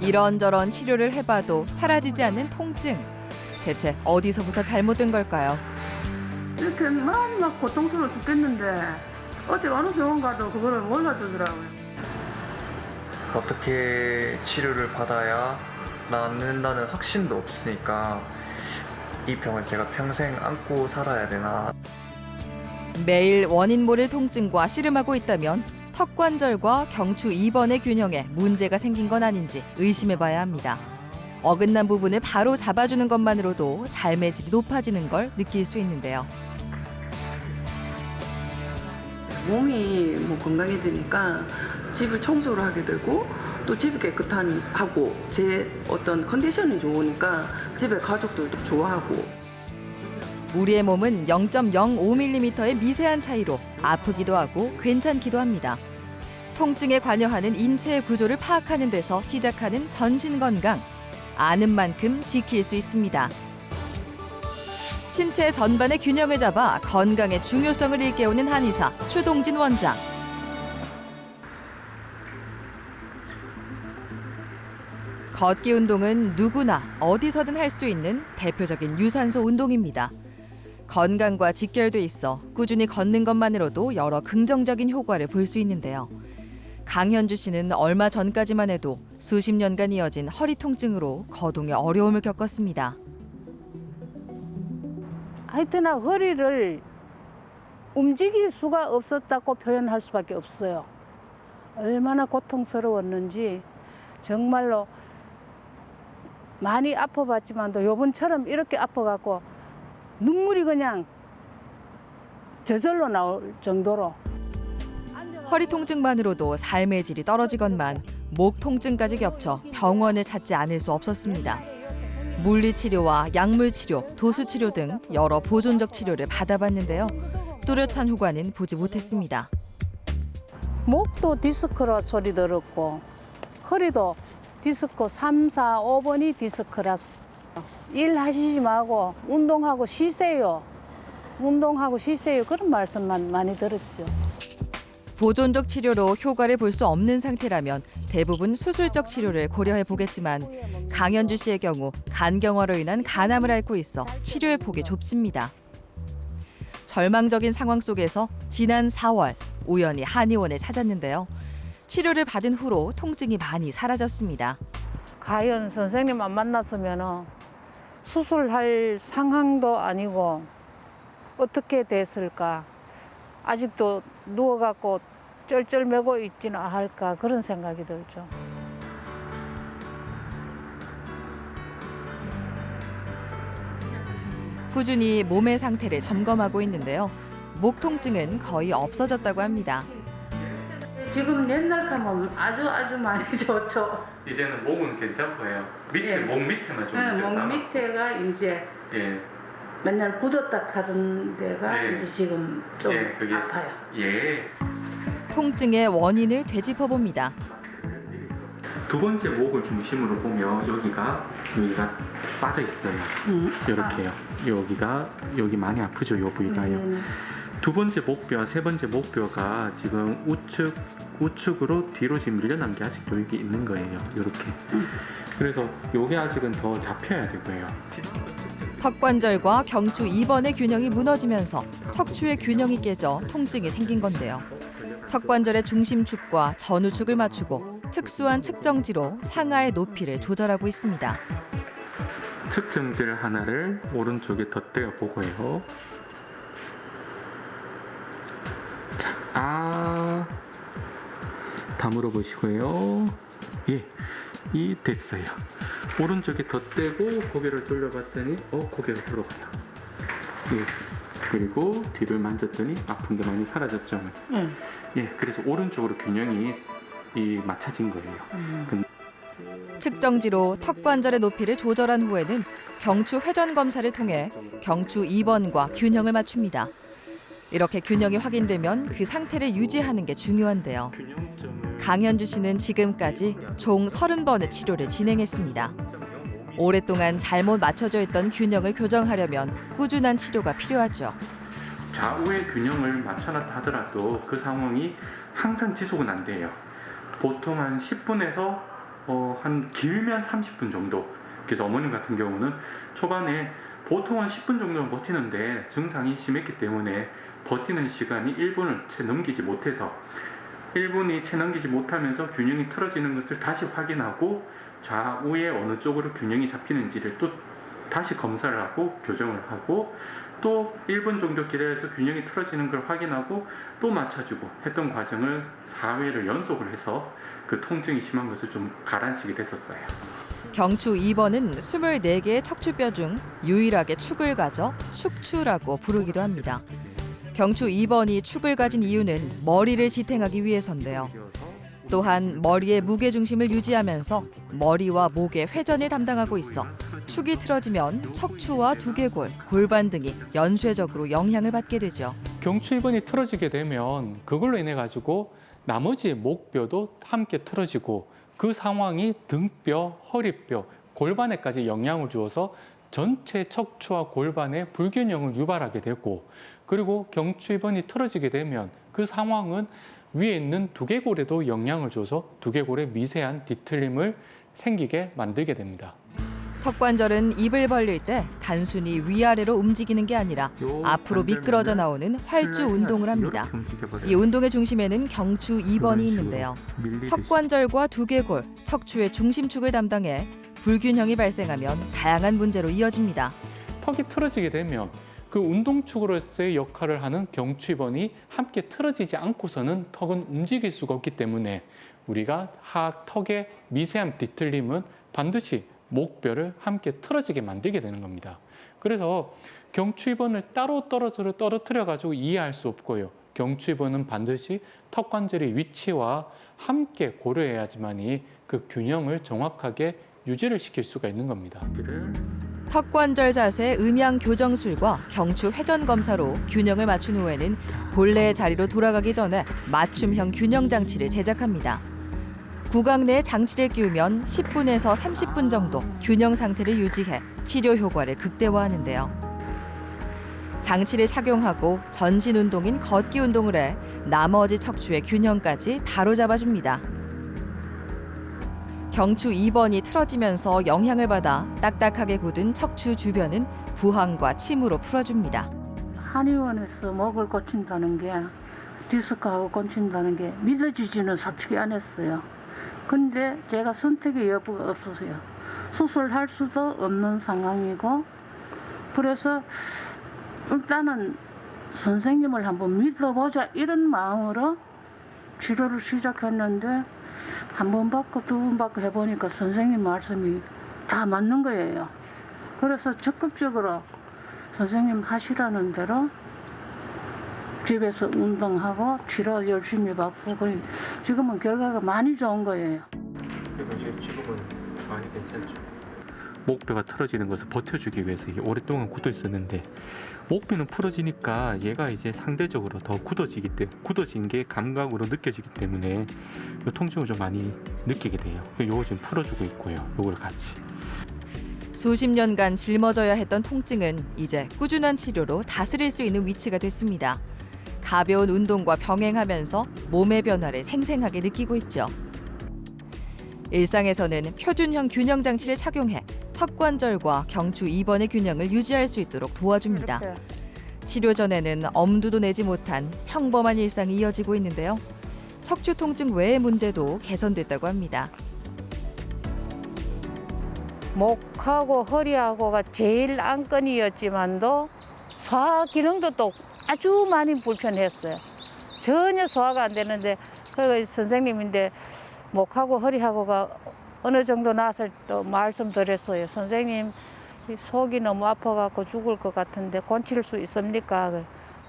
이런저런 치료를 해봐도 사라지지 않는 통증. 대체 어디서부터 잘못된 걸까요? 이렇게 많이 막 고통스러워 죽겠는데 어제 어느 병원 가도 그거를 몰라주더라고요. 어떻게 치료를 받아야 낫는다는 확신도 없으니까 이 병을 제가 평생 안고 살아야 되나. 매일 원인 모를 통증과 씨름하고 있다면 턱관절과 경추 2번의 균형에 문제가 생긴 건 아닌지 의심해봐야 합니다. 어긋난 부분을 바로 잡아주는 것만으로도 삶의 질이 높아지는 걸 느낄 수 있는데요. 몸이 뭐 건강해지니까 집을 청소를 하게 되고 또 집이 깨끗하고 제 어떤 컨디션이 좋으니까 집에 가족들도 좋아하고. 우리의 몸은 0.05mm의 미세한 차이로 아프기도 하고 괜찮기도 합니다. 통증에 관여하는 인체의 구조를 파악하는 데서 시작하는 전신 건강. 아는 만큼 지킬 수 있습니다. 신체 전반의 균형을 잡아 건강의 중요성을 일깨우는 한의사 추동진 원장. 걷기 운동은 누구나 어디서든 할 수 있는 대표적인 유산소 운동입니다. 건강과 직결돼 있어 꾸준히 걷는 것만으로도 여러 긍정적인 효과를 볼 수 있는데요. 강현주 씨는 얼마 전까지만 해도 수십 년간 이어진 허리 통증으로 거동에 어려움을 겪었습니다. 하여튼 허리를 움직일 수가 없었다고 표현할 수밖에 없어요. 얼마나 고통스러웠는지 정말로 많이 아파봤지만도 요번처럼 이렇게 아파갖고 눈물이 그냥 저절로 나올 정도로. 허리 통증만으로도 삶의 질이 떨어지건만 목 통증까지 겹쳐 병원을 찾지 않을 수 없었습니다. 물리치료와 약물치료, 도수치료 등 여러 보존적 치료를 받아봤는데요. 뚜렷한 효과는 보지 못했습니다. 목도 디스크라 소리 들었고 허리도 디스크 3, 4, 5번이 디스크라서 일하시지 말고 운동하고 쉬세요. 운동하고 쉬세요. 그런 말씀만 많이 들었죠. 보존적 치료로 효과를 볼 수 없는 상태라면 대부분 수술적 치료를 고려해 보겠지만 강현주 씨의 경우 간경화로 인한 간암을 앓고 있어 치료의 폭이 좁습니다. 절망적인 상황 속에서 지난 4월 우연히 한의원을 찾았는데요. 치료를 받은 후로 통증이 많이 사라졌습니다. 과연 선생님 안 만났으면 수술할 상황도 아니고 어떻게 됐을까. 아직도 누워갖고 쩔쩔매고 있지는 않을까 그런 생각이 들죠. 꾸준히 몸의 상태를 점검하고 있는데요. 목 통증은 거의 없어졌다고 합니다. 지금 옛날 하면 아주 많이 좋죠. 이제는 목은 괜찮고요. 밑에 예. 목 밑에만 좀 네, 이제 목 남아. 밑에가 이제 예, 맨날 굳었다 하던 데가 예. 이제 지금 좀 예, 그게 아파요. 예. 통증의 원인을 되짚어 봅니다. 두 번째 목을 중심으로 보면 여기가 빠져 있어요. 이렇게요. 여기 많이 아프죠, 요 부위가요. 두 번째 목뼈, 세 번째 목뼈가 지금 우측으로 뒤로 지금 밀려난 게 아직도 여기 있는 거예요. 이렇게. 그래서 요게 아직은 더 잡혀야 되고요. 턱관절과 경추 2번의 균형이 무너지면서 척추의 균형이 깨져 통증이 생긴 건데요. 턱관절의 중심축과 전우축을 맞추고 특수한 측정지로 상하의 높이를 조절하고 있습니다. 측정지를 하나를 오른쪽에 덧대어 보고요. 자, 다물어 보시고요. 예, 이 됐어요. 오른쪽에 덧대고 고개를 돌려봤더니 고개가 돌아가요. 예, 그리고 뒤를 만졌더니 아픈 게 많이 사라졌죠. 예, 그래서 오른쪽으로 균형이 맞춰진 거예요. 측정지로 턱관절의 높이를 조절한 후에는 경추 회전 검사를 통해 경추 2번과 균형을 맞춥니다. 이렇게 균형이 확인되면 그 상태를 유지하는 게 중요한데요. 강현주 씨는 지금까지 총 30번의 치료를 진행했습니다. 오랫동안 잘못 맞춰져 있던 균형을 교정하려면 꾸준한 치료가 필요하죠. 좌우의 균형을 맞춰놨다 하더라도 그 상황이 항상 지속은 안 돼요. 보통 한 10분에서 한 길면 30분 정도. 그래서 어머님 같은 경우는 초반에 보통은 10분 정도는 버티는데 증상이 심했기 때문에 버티는 시간이 1분을 채 넘기지 못해서 1분이 채 넘기지 못하면서 균형이 틀어지는 것을 다시 확인하고 좌우에 어느 쪽으로 균형이 잡히는지를 또 다시 검사를 하고 교정을 하고 또 1분 정도 기다려서 균형이 틀어지는 걸 확인하고 또 맞춰주고 했던 과정을 4회를 연속을 해서 그 통증이 심한 것을 좀 가라앉히게 됐었어요. 경추 2번은 24개의 척추뼈 중 유일하게 축을 가져 축추라고 부르기도 합니다. 경추 2번이 축을 가진 이유는 머리를 지탱하기 위해서인데요. 또한 머리의 무게중심을 유지하면서 머리와 목의 회전을 담당하고 있어 축이 틀어지면 척추와 두개골, 골반 등이 연쇄적으로 영향을 받게 되죠. 경추 2번이 틀어지게 되면 그걸로 인해 가지고 나머지 목뼈도 함께 틀어지고 그 상황이 등뼈, 허리뼈, 골반에까지 영향을 주어서 전체 척추와 골반의 불균형을 유발하게 되고 그리고 경추 2번이 틀어지게 되면 그 상황은 위에 있는 두개골에도 영향을 줘서 두개골의 미세한 뒤틀림을 생기게 만들게 됩니다. 턱관절은 입을 벌릴 때 단순히 위아래로 움직이는 게 아니라 앞으로 미끄러져 나오는 활주 운동을 합니다. 이 운동의 중심에는 경추 2번이 있는데요. 턱관절과 두개골, 척추의 중심축을 담당해 불균형이 발생하면 다양한 문제로 이어집니다. 턱이 틀어지게 되면 그 운동축으로서의 역할을 하는 경추 2번이 함께 틀어지지 않고서는 턱은 움직일 수가 없기 때문에 우리가 턱의 미세한 뒤틀림은 반드시 목뼈를 함께 틀어지게 만들게 되는 겁니다. 그래서 경추 2번을 따로 떨어뜨려 가지고 이해할 수 없고요. 경추 2번은 반드시 턱관절의 위치와 함께 고려해야지만이 그 균형을 정확하게 유지를 시킬 수가 있는 겁니다. 턱관절 자세 음양 교정술과 경추 회전 검사로 균형을 맞춘 후에는 본래의 자리로 돌아가기 전에 맞춤형 균형 장치를 제작합니다. 구강 내에 장치를 끼우면 10분에서 30분 정도 균형 상태를 유지해 치료 효과를 극대화하는데요. 장치를 착용하고 전신 운동인 걷기 운동을 해 나머지 척추의 균형까지 바로잡아줍니다. 경추 2번이 틀어지면서 영향을 받아 딱딱하게 굳은 척추 주변은 부항과 침으로 풀어줍니다. 한의원에서 목을 고친다는 게 디스크하고 고친다는 게 믿어지지는 솔직히 않았어요. 근데 제가 선택의 여부가 없었어요. 수술할 수도 없는 상황이고 그래서 일단은 선생님을 한번 믿어보자 이런 마음으로 치료를 시작했는데 한 번 받고 두 번 받고 해보니까 선생님 말씀이 다 맞는 거예요. 그래서 적극적으로 선생님 하시라는 대로 집에서 운동하고 치료 열심히 받고 지금은 결과가 많이 좋은 거예요. 지금은 많이 괜찮죠. 목뼈가 틀어지는 것을 버텨주기 위해서 이게 오랫동안 굳어 있었는데 목뼈는 풀어지니까 얘가 이제 상대적으로 더 굳어진 게 감각으로 느껴지기 때문에 이 통증을 좀 많이 느끼게 돼요. 요거 지금 풀어주고 있고요. 요걸 같이. 수십 년간 짊어져야 했던 통증은 이제 꾸준한 치료로 다스릴 수 있는 위치가 됐습니다. 가벼운 운동과 병행하면서 몸의 변화를 생생하게 느끼고 있죠. 일상에서는 표준형 균형 장치를 착용해 턱관절과 경추 2번의 균형을 유지할 수 있도록 도와줍니다. 치료 전에는 엄두도 내지 못한 평범한 일상이 이어지고 있는데요. 척추 통증 외의 문제도 개선됐다고 합니다. 목하고 허리하고가 제일 안건이었지만도 소화 기능도 또 아주 많이 불편했어요. 전혀 소화가 안 되는데 그 선생님인데 목하고 허리하고가 어느 정도 나았을 때 말씀드렸어요. 선생님 속이 너무 아파갖고 죽을 것 같은데 고칠 수 있습니까?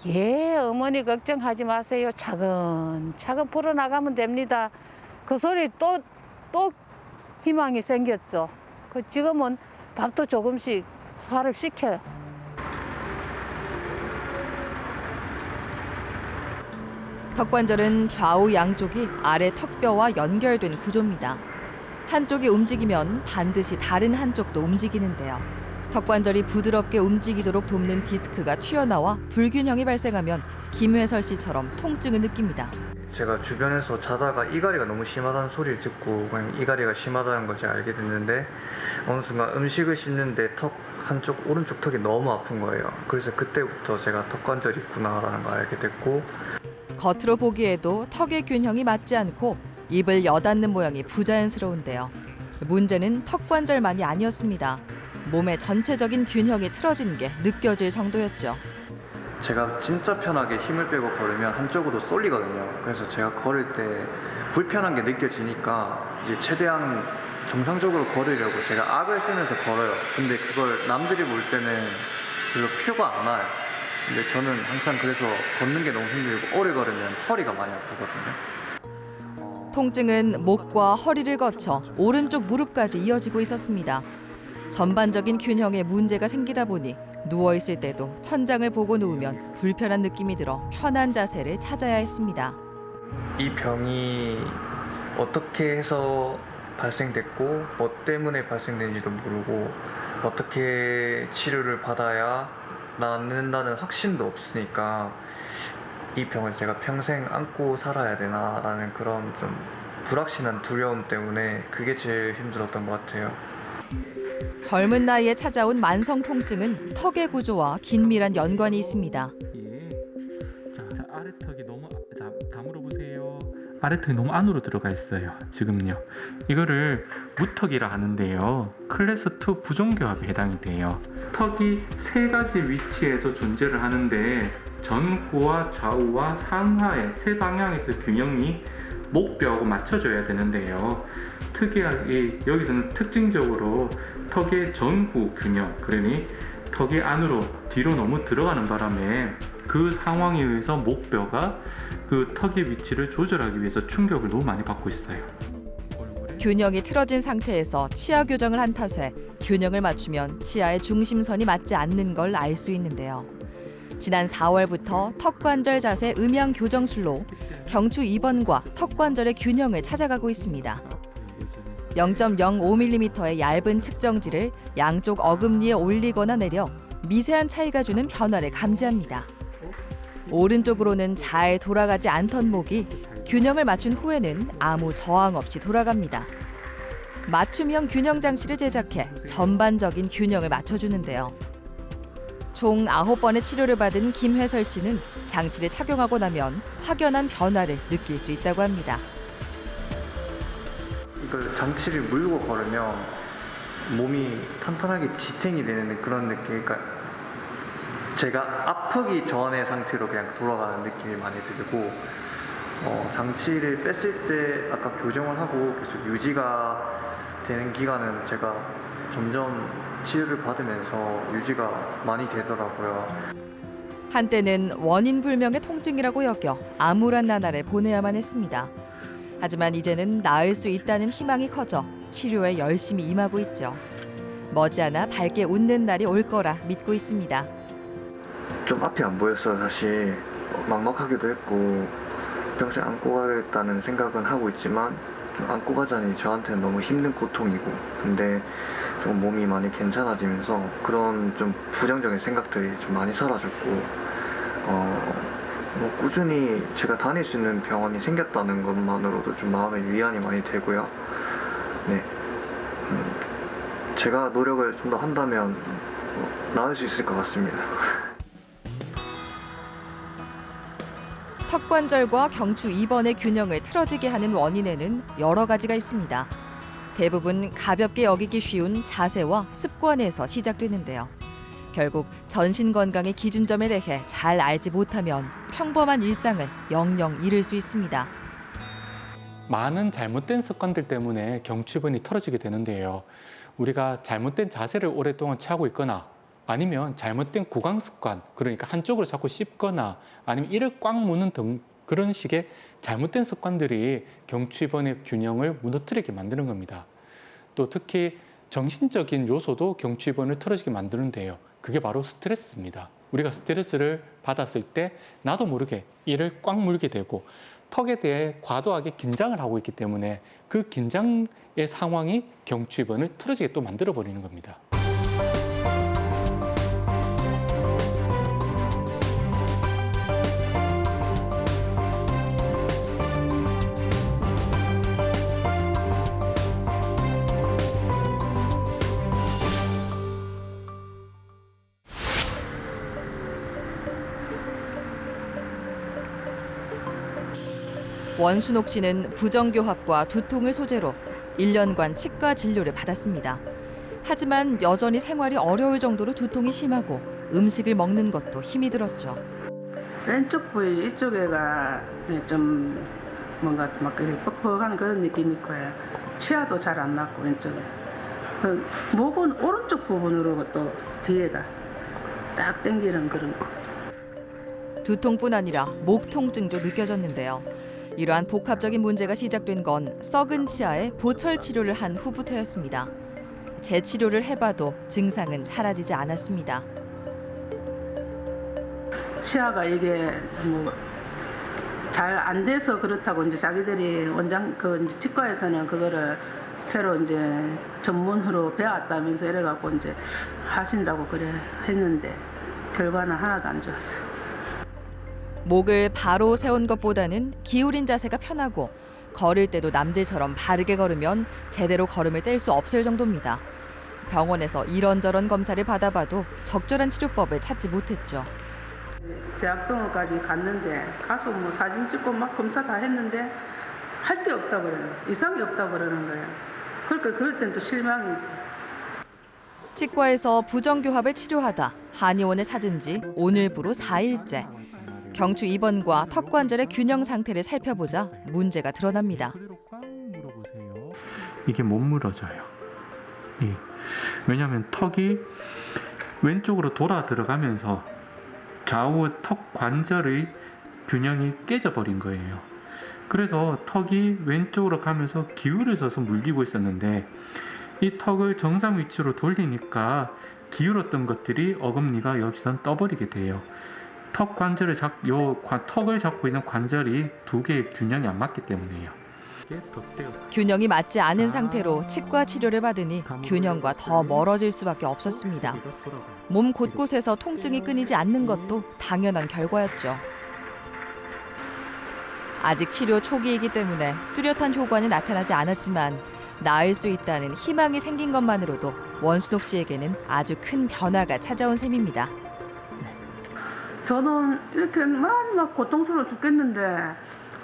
예, 어머니 걱정하지 마세요. 차근차근 풀어나가면 됩니다. 그 소리 또 희망이 생겼죠. 지금은 밥도 조금씩 소화를 시켜요. 턱관절은 좌우 양쪽이 아래 턱뼈와 연결된 구조입니다. 한쪽이 움직이면 반드시 다른 한쪽도 움직이는데요. 턱관절이 부드럽게 움직이도록 돕는 디스크가 튀어나와 불균형이 발생하면 김회설 씨처럼 통증을 느낍니다. 제가 주변에서 자다가 이갈이가 너무 심하다는 소리를 듣고 그냥 이갈이가 심하다는 걸 제가 알게 됐는데 어느 순간 음식을 씹는데 턱 한쪽 오른쪽 턱이 너무 아픈 거예요. 그래서 그때부터 제가 턱관절이 있구나라는 걸 알게 됐고 겉으로 보기에도 턱의 균형이 맞지 않고 입을 여닫는 모양이 부자연스러운데요. 문제는 턱관절만이 아니었습니다. 몸의 전체적인 균형이 틀어진 게 느껴질 정도였죠. 제가 진짜 편하게 힘을 빼고 걸으면 한쪽으로 쏠리거든요. 그래서 제가 걸을 때 불편한 게 느껴지니까 이제 최대한 정상적으로 걸으려고 제가 악을 쓰면서 걸어요. 근데 그걸 남들이 볼 때는 별로 표가 안 나요. 근데 저는 항상 그래서 걷는 게 너무 힘들고 오래 걸으면 허리가 많이 아프거든요. 통증은 목과 허리를 거쳐 오른쪽 무릎까지 이어지고 있었습니다. 전반적인 균형에 문제가 생기다 보니 누워있을 때도 천장을 보고 누우면 불편한 느낌이 들어 편한 자세를 찾아야 했습니다. 이 병이 어떻게 해서 발생됐고 뭐 때문에 발생된지도 모르고 어떻게 치료를 받아야 낫는다는 확신도 없으니까 이 병을 제가 평생 안고 살아야 되나라는 그런 좀 불확실한 두려움 때문에 그게 제일 힘들었던 것 같아요. 젊은 나이에 찾아온 만성 통증은 턱의 구조와 긴밀한 연관이 있습니다. 예. 자, 아래턱이 너무 다 물어보세요. 아래턱이 너무 안으로 들어가 있어요. 지금요. 이거를 무턱이라 하는데요. 클래스 2 부종교합에 해당이 돼요. 턱이 세 가지 위치에서 존재를 하는데 전후와 좌우와 상하의 세 방향에서 균형이 목뼈하고 맞춰져야 되는데요. 특이하게 여기서는 특징적으로 턱의 전후 균형, 그러니 턱이 안으로 뒤로 너무 들어가는 바람에 그 상황에 의해서 목뼈가 그 턱의 위치를 조절하기 위해서 충격을 너무 많이 받고 있어요. 균형이 틀어진 상태에서 치아 교정을 한 탓에 균형을 맞추면 치아의 중심선이 맞지 않는 걸 알 수 있는데요. 지난 4월부터 턱관절 자세 음향 교정술로 경추 2번과 턱관절의 균형을 찾아가고 있습니다. 0.05mm의 얇은 측정지를 양쪽 어금니에 올리거나 내려 미세한 차이가 주는 변화를 감지합니다. 오른쪽으로는 잘 돌아가지 않던 목이 균형을 맞춘 후에는 아무 저항 없이 돌아갑니다. 맞춤형 균형 장치를 제작해 전반적인 균형을 맞춰주는데요. 총 9번의 치료를 받은 김회설 씨는 장치를 착용하고 나면 확연한 변화를 느낄 수 있다고 합니다. 이걸 장치를 물고 걸으면 몸이 탄탄하게 지탱이 되는 그런 느낌. 그러니까 제가 아프기 전의 상태로 그냥 돌아가는 느낌이 많이 들고 장치를 뺐을 때 아까 교정을 하고 계속 유지가 되는 기간은 제가 점점 치료를 받으면서 유지가 많이 되더라고요. 한때는 원인 불명의 통증이라고 여겨 암울한 나날을 보내야만 했습니다. 하지만 이제는 나을 수 있다는 희망이 커져 치료에 열심히 임하고 있죠. 머지않아 밝게 웃는 날이 올 거라 믿고 있습니다. 좀 앞이 안 보였어요. 사실 막막하기도 했고 평생 안고 가겠다는 생각은 하고 있지만 좀 안고 가자니 저한테는 너무 힘든 고통이고 근데 좀 몸이 많이 괜찮아지면서 그런 좀 부정적인 생각들이 좀 많이 사라졌고 뭐 꾸준히 제가 다닐 수 있는 병원이 생겼다는 것만으로도 좀 마음의 위안이 많이 되고요. 네, 제가 노력을 좀 더 한다면 나을 수 있을 것 같습니다. 턱관절과 경추 2번의 균형을 틀어지게 하는 원인에는 여러 가지가 있습니다. 대부분 가볍게 여기기 쉬운 자세와 습관에서 시작되는데요. 결국 전신 건강의 기준점에 대해 잘 알지 못하면 평범한 일상을 영영 잃을 수 있습니다. 많은 잘못된 습관들 때문에 경추변이 틀어지게 되는데요. 우리가 잘못된 자세를 오랫동안 취하고 있거나 아니면 잘못된 구강 습관, 그러니까 한쪽으로 자꾸 씹거나 아니면 이를 꽉 무는 등 그런 식의 잘못된 습관들이 경추변의 균형을 무너뜨리게 만드는 겁니다. 또 특히 정신적인 요소도 경추변을 틀어지게 만드는데요. 그게 바로 스트레스입니다. 우리가 스트레스를 받았을 때 나도 모르게 이를 꽉 물게 되고 턱에 대해 과도하게 긴장을 하고 있기 때문에 그 긴장의 상황이 경추변을 틀어지게 또 만들어 버리는 겁니다. 원순옥 씨는 부정교합과 두통을 소재로 1년간 치과 진료를 받았습니다. 하지만 여전히 생활이 어려울 정도로 두통이 심하고 음식을 먹는 것도 힘이 들었죠. 왼쪽 부위 이쪽에가 좀 뭔가 막 이렇게 뻑뻑한 그런 느낌일 거예요. 치아도 잘 안 났고 왼쪽에. 목은 오른쪽 부분으로 또 뒤에가 딱 당기는 그런 거. 두통뿐 아니라 목 통증도 느껴졌는데요. 이러한 복합적인 문제가 시작된 건 썩은 치아에 보철 치료를 한 후부터였습니다. 재치료를 해봐도 증상은 사라지지 않았습니다. 치아가 이게 뭐 잘 안 돼서 그렇다고 이제 자기들이 이제 치과에서는 그거를 새로 이제 전문으로 배웠다면서 이래갖고 이제 하신다고 그래 했는데 결과는 하나도 안 좋았어요. 목을 바로 세운 것보다는 기울인 자세가 편하고 걸을 때도 남들처럼 바르게 걸으면 제대로 걸음을 뗄 수 없을 정도입니다. 병원에서 이런저런 검사를 받아봐도 적절한 치료법을 찾지 못했죠. 대학병원까지 갔는데 가서 뭐 사진 찍고 막 검사 다 했는데 할 게 없다 그래요. 이상이 없다 그러는 거예요. 그러니까 그럴 땐 또 실망이지. 치과에서 부정교합을 치료하다 한의원을 찾은 지 오늘부로 4일째. 경추 2번과 턱 관절의 균형 상태를 살펴보자 문제가 드러납니다. 그대로 꽉 물어보세요. 이게 못 물어져요. 예. 왜냐하면 턱이 왼쪽으로 돌아 들어가면서 좌우 턱 관절의 균형이 깨져버린 거예요. 그래서 턱이 왼쪽으로 가면서 기울어져서 물리고 있었는데 이 턱을 정상 위치로 돌리니까 기울었던 것들이 어금니가 여기서 떠버리게 돼요. 턱 관절을 턱을 잡고 있는 관절이 두 개의 균형이 안 맞기 때문이에요. 이게 덧대어. 균형이 맞지 않은 상태로 치과 치료를 받으니 균형과 더 멀어질 수밖에 없었습니다. 몸 곳곳에서 통증이 끊이지 않는 것도 당연한 결과였죠. 아직 치료 초기이기 때문에 뚜렷한 효과는 나타나지 않았지만 나을 수 있다는 희망이 생긴 것만으로도 원순옥 씨에게는 아주 큰 변화가 찾아온 셈입니다. 저는 이렇게 막 고통스러워 죽겠는데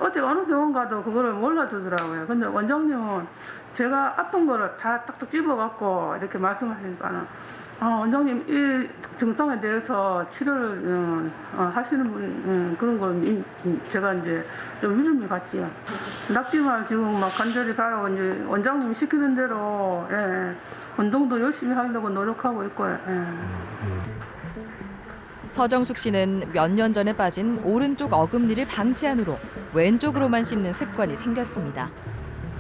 어디 어느 병원 가도 그거를 몰라주더라고요. 근데 원장님은 제가 아픈 거를 다 딱딱 집어갖고 이렇게 말씀하시니까 원장님 이 증상에 대해서 치료를 하시는 분 그런 걸 제가 이제 좀 믿음이 갔지요. 낫기만 지금 막 간절히 바라고 이제 원장님이 시키는 대로 운동도 열심히 하려고 노력하고 있고요. 서정숙 씨는 몇 년 전에 빠진 오른쪽 어금니를 방치한으로 왼쪽으로만 씹는 습관이 생겼습니다.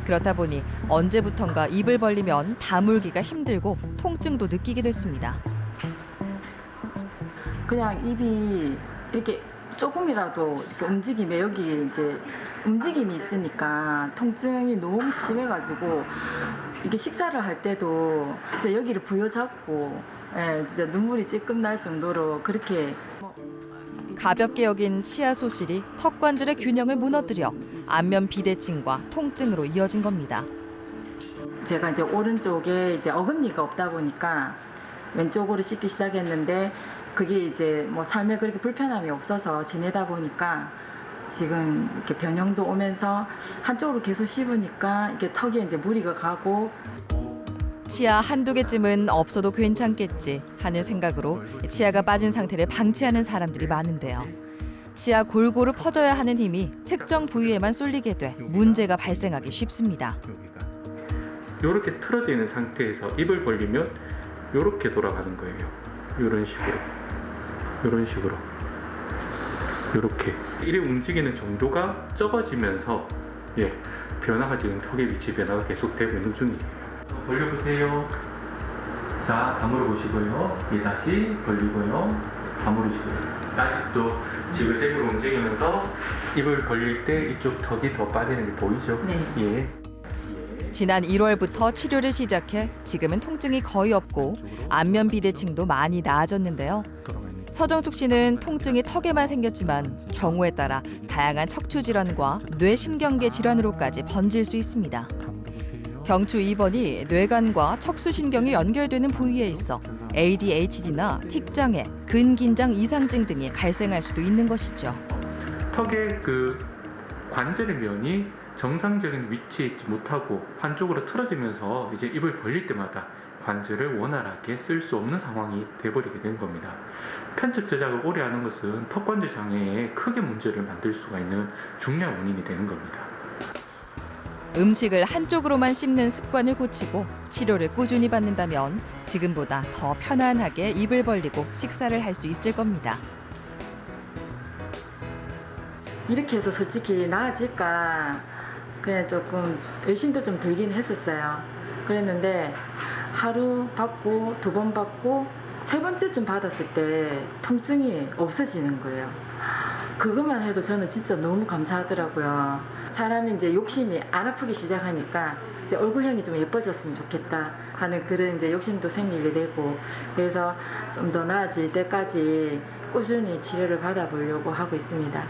그렇다 보니 언제부턴가 입을 벌리면 다물기가 힘들고 통증도 느끼게 됐습니다. 그냥 입이 이렇게 조금이라도 이렇게 움직이면 여기 이제 움직임이 있으니까 통증이 너무 심해가지고 이게 식사를 할 때도 이제 여기를 부여잡고 진짜 눈물이 찔끔 날 정도로 그렇게 가볍게 여긴 치아 소실이 턱 관절의 균형을 무너뜨려 안면 비대칭과 통증으로 이어진 겁니다. 제가 이제 오른쪽에 이제 어금니가 없다 보니까 왼쪽으로 씹기 시작했는데 그게 이제 뭐 삶에 그렇게 불편함이 없어서 지내다 보니까 지금 이렇게 변형도 오면서 한쪽으로 계속 씹으니까 이게 턱에 이제 무리가 가고 치아 한두 개쯤은 없어도 괜찮겠지 하는 생각으로 치아가 빠진 상태를 방치하는 사람들이 많은데요. 치아 골고루 퍼져야 하는 힘이 특정 부위에만 쏠리게 돼 문제가 발생하기 쉽습니다. 이렇게 틀어져 있는 상태에서 입을 벌리면 이렇게 돌아가는 거예요. 이런 식으로, 이런 식으로, 이렇게 이래 움직이는 정도가 적어지면서 변화가 지금 턱의 위치 변화가 계속되고 있는 중이에요. 벌려보세요. 자, 다물어 보시고요. 다시 벌리고요. 다물으시고요. 다시 또 지그재그로 움직이면서 입을 벌릴 때 이쪽 턱이 더 빠지는 게 보이죠? 네. 지난 1월부터 치료를 시작해 지금은 통증이 거의 없고 안면 비대칭도 많이 나아졌는데요. 서정숙 씨는 통증이 턱에만 생겼지만 경우에 따라 다양한 척추 질환과 뇌신경계 질환으로까지 번질 수 있습니다. 경추 2번이 뇌관과 척수신경이 연결되는 부위에 있어 ADHD나 틱장애, 근긴장 이상증 등이 발생할 수도 있는 것이죠. 턱의 그 관절의 면이 정상적인 위치에 있지 못하고 한쪽으로 틀어지면서 이제 입을 벌릴 때마다 관절을 원활하게 쓸 수 없는 상황이 돼버리게 된 겁니다. 편측 제작을 오래 하는 것은 턱관절 장애에 크게 문제를 만들 수가 있는 중요한 원인이 되는 겁니다. 음식을 한쪽으로만 씹는 습관을 고치고 치료를 꾸준히 받는다면 지금보다 더 편안하게 입을 벌리고 식사를 할 수 있을 겁니다. 이렇게 해서 솔직히 나아질까 그냥 조금 의심도 좀 들긴 했었어요. 그랬는데 하루 받고 2번 받고 3번째쯤 받았을 때 통증이 없어지는 거예요. 그것만 해도 저는 진짜 너무 감사하더라고요. 사람이 이제 욕심이 안 아프기 시작하니까 이제 얼굴형이 좀 예뻐졌으면 좋겠다 하는 그런 이제 욕심도 생기게 되고, 그래서 좀 더 나아질 때까지 꾸준히 치료를 받아보려고 하고 있습니다.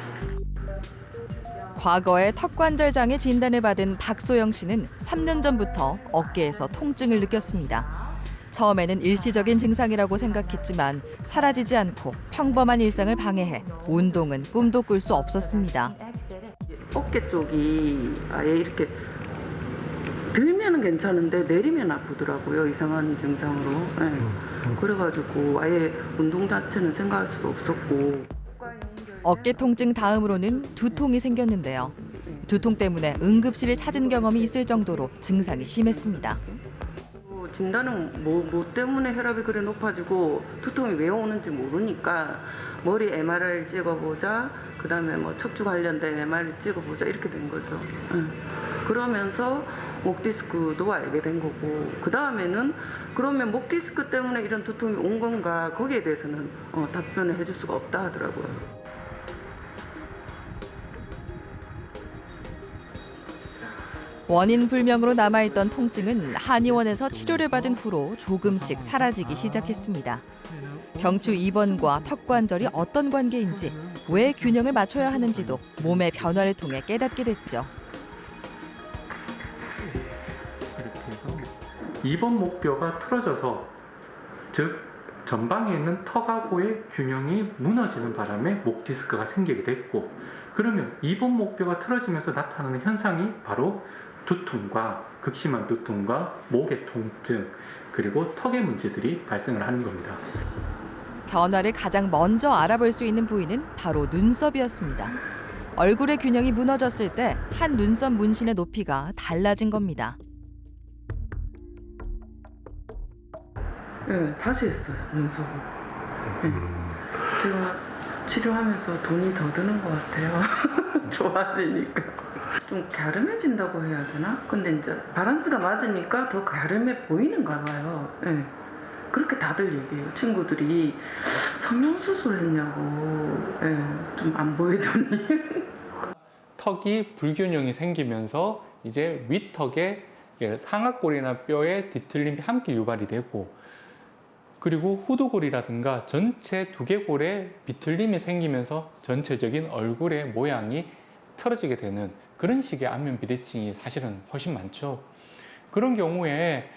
과거에 턱관절 장애 진단을 받은 박소영 씨는 3년 전부터 어깨에서 통증을 느꼈습니다. 처음에는 일시적인 증상이라고 생각했지만 사라지지 않고 평범한 일상을 방해해 운동은 꿈도 꿀 수 없었습니다. 어깨 쪽이 아예 이렇게 들면은 괜찮은데 내리면 아프더라고요. 이상한 증상으로. 네. 그래가지고 아예 운동 자체는 생각할 수도 없었고. 어깨 통증 다음으로는 두통이 생겼는데요. 두통 때문에 응급실을 찾은 경험이 있을 정도로 증상이 심했습니다. 진단은 뭐 때문에 혈압이 그래 높아지고 두통이 왜 오는지 모르니까 머리 MRI 찍어보자, 그 다음에 뭐 척추 관련된 MRI 찍어보자 이렇게 된 거죠. 그러면서 목 디스크도 알게 된 거고, 그 다음에는 그러면 목 디스크 때문에 이런 두통이 온 건가, 거기에 대해서는 답변을 해줄 수가 없다 하더라고요. 원인 불명으로 남아있던 통증은 한의원에서 치료를 받은 후로 조금씩 사라지기 시작했습니다. 경추 2번과 턱관절이 어떤 관계인지, 왜 균형을 맞춰야 하는지도 몸의 변화를 통해 깨닫게 됐죠. 이렇게 해서 2번 목뼈가 틀어져서, 즉 전방에 있는 턱하고의 균형이 무너지는 바람에 목 디스크가 생기게 됐고, 그러면 2번 목뼈가 틀어지면서 나타나는 현상이 바로 두통과 극심한 두통과 목의 통증, 그리고 턱의 문제들이 발생을 하는 겁니다. 변화를 가장 먼저 알아볼 수 있는 부위는 바로 눈썹이었습니다. 얼굴의 균형이 무너졌을 때 한 눈썹 문신의 높이가 달라진 겁니다. 네, 다시 했어요, 눈썹을. 네. 제가 치료하면서 돈이 더 드는 것 같아요. 좋아지니까. 좀 갸름해진다고 해야 되나? 근데 이제 밸런스가 맞으니까 더 갸름해 보이는가 봐요. 네. 그렇게 다들 얘기해요. 친구들이 성형수술 했냐고. 네. 좀 안 보이더니. 턱이 불균형이 생기면서 이제 윗턱에 상악골이나 뼈의 뒤틀림이 함께 유발이 되고, 그리고 후두골이라든가 전체 두개골에 비틀림이 생기면서 전체적인 얼굴의 모양이 틀어지게 되는 그런 식의 안면 비대칭이 사실은 훨씬 많죠. 그런 경우에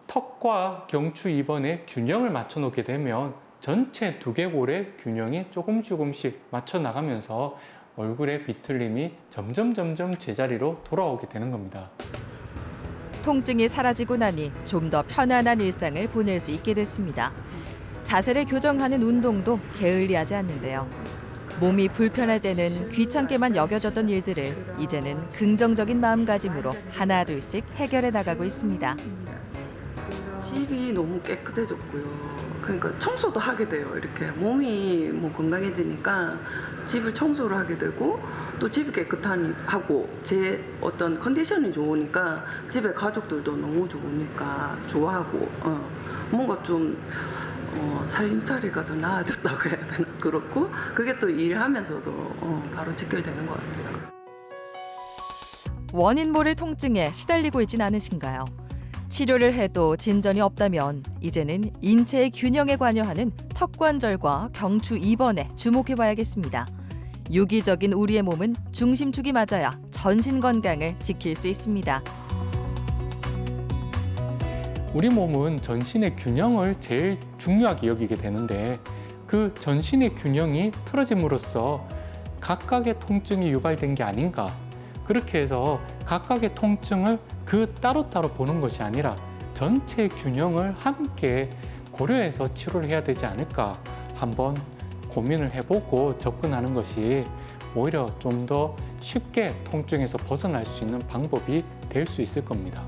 턱과 경추 2번의 균형을 맞춰 놓게 되면 전체 두개골의 균형이 조금씩 맞춰 나가면서 얼굴의 비틀림이 점점 제자리로 돌아오게 되는 겁니다. 통증이 사라지고 나니 좀 더 편안한 일상을 보낼 수 있게 됐습니다. 자세를 교정하는 운동도 게을리하지 않는데요. 몸이 불편할 때는 귀찮게만 여겨졌던 일들을 이제는 긍정적인 마음가짐으로 하나둘씩 해결해 나가고 있습니다. 집이 너무 깨끗해졌고요. 그러니까 청소도 하게 돼요. 이렇게 몸이 뭐 건강해지니까 집을 청소를 하게 되고, 또 집이 깨끗하고 제 어떤 컨디션이 좋으니까 집에 가족들도 너무 좋으니까 좋아하고, 뭔가 좀 살림살이가 더 나아졌다고 해야 되나? 그렇고 그게 또 일하면서도 바로 직결되는 것 같아요. 원인 모를 통증에 시달리고 있진 않으신가요? 치료를 해도 진전이 없다면 이제는 인체의 균형에 관여하는 턱관절과 경추 2번에 주목해봐야겠습니다. 유기적인 우리의 몸은 중심축이 맞아야 전신 건강을 지킬 수 있습니다. 우리 몸은 전신의 균형을 제일 중요하게 여기게 되는데, 그 전신의 균형이 틀어짐으로써 각각의 통증이 유발된 게 아닌가. 그렇게 해서 각각의 통증을 따로따로 보는 것이 아니라 전체 균형을 함께 고려해서 치료를 해야 되지 않을까 한번 고민을 해보고 접근하는 것이 오히려 좀 더 쉽게 통증에서 벗어날 수 있는 방법이 될 수 있을 겁니다.